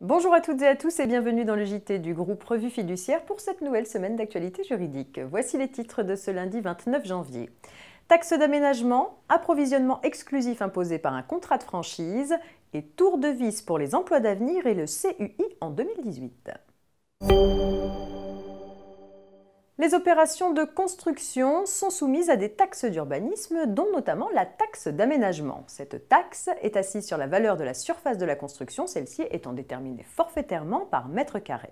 Bonjour à toutes et à tous et bienvenue dans le JT du groupe Revue Fiduciaire pour cette nouvelle semaine d'actualité juridique. Voici les titres de ce lundi 29 janvier. Taxe d'aménagement, approvisionnement exclusif imposé par un contrat de franchise et tour de vis pour les emplois d'avenir et le CUI en 2018. Les opérations de construction sont soumises à des taxes d'urbanisme, dont notamment la taxe d'aménagement. Cette taxe est assise sur la valeur de la surface de la construction, celle-ci étant déterminée forfaitairement par mètre carré.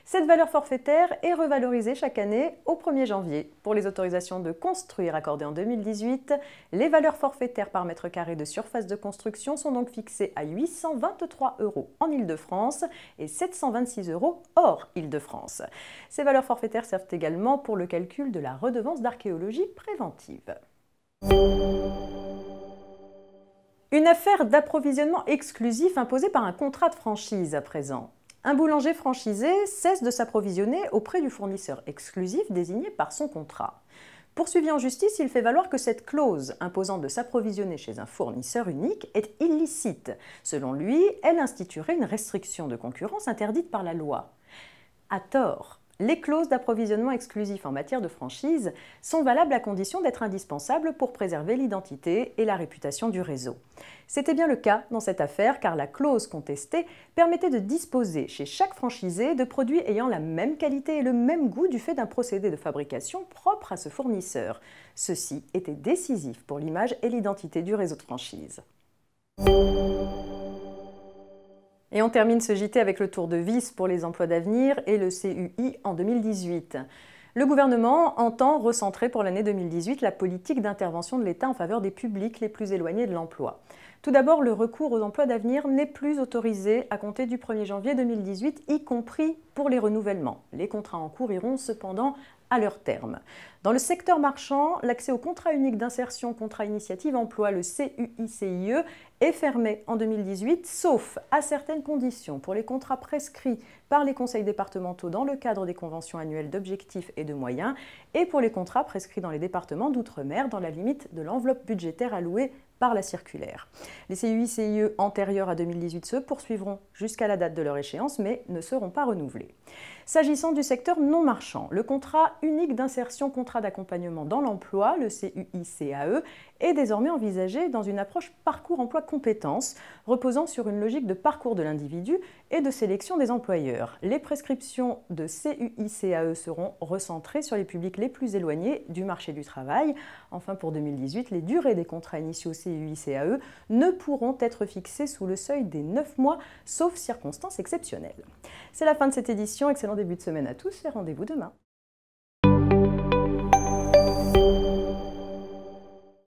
Cette valeur forfaitaire est revalorisée chaque année au 1er janvier. Pour les autorisations de construire accordées en 2018, les valeurs forfaitaires par mètre carré de surface de construction sont donc fixées à 823 € en Île-de-France et 726 € hors Île-de-France. Ces valeurs forfaitaires servent également pour le calcul de la redevance d'archéologie préventive. Une affaire d'approvisionnement exclusif imposée par un contrat de franchise à présent. Un boulanger franchisé cesse de s'approvisionner auprès du fournisseur exclusif désigné par son contrat. Poursuivi en justice, il fait valoir que cette clause imposant de s'approvisionner chez un fournisseur unique est illicite. Selon lui, elle instituerait une restriction de concurrence interdite par la loi. À tort. Les clauses d'approvisionnement exclusif en matière de franchise sont valables à condition d'être indispensables pour préserver l'identité et la réputation du réseau. C'était bien le cas dans cette affaire car la clause contestée permettait de disposer chez chaque franchisé de produits ayant la même qualité et le même goût du fait d'un procédé de fabrication propre à ce fournisseur. Ceci était décisif pour l'image et l'identité du réseau de franchise. Et on termine ce JT avec le tour de vis pour les emplois d'avenir et le CUI en 2018. Le gouvernement entend recentrer pour l'année 2018 la politique d'intervention de l'État en faveur des publics les plus éloignés de l'emploi. Tout d'abord, le recours aux emplois d'avenir n'est plus autorisé à compter du 1er janvier 2018, y compris pour les renouvellements. Les contrats en cours iront cependant à leur terme. Dans le secteur marchand, l'accès au contrat unique d'insertion contrat initiative emploi, le CUI-CIE, est fermé en 2018, sauf à certaines conditions pour les contrats prescrits par les conseils départementaux dans le cadre des conventions annuelles d'objectifs et de moyens et pour les contrats prescrits dans les départements d'outre-mer dans la limite de l'enveloppe budgétaire allouée par la circulaire. Les CUI-CIE antérieurs à 2018 se poursuivront jusqu'à la date de leur échéance, mais ne seront pas renouvelés. S'agissant du secteur non marchand, le contrat unique d'insertion contrat d'accompagnement dans l'emploi, le CUI-CAE, est désormais envisagé dans une approche parcours emploi compétences, reposant sur une logique de parcours de l'individu et de sélection des employeurs. Les prescriptions de CUI-CAE seront recentrées sur les publics les plus éloignés du marché du travail. Enfin, pour 2018, les durées des contrats initiaux CUI-CAE ne pourront être fixées sous le seuil des 9 mois, sauf circonstances exceptionnelles. C'est la fin de cette édition. Excellent début de semaine à tous et rendez-vous demain.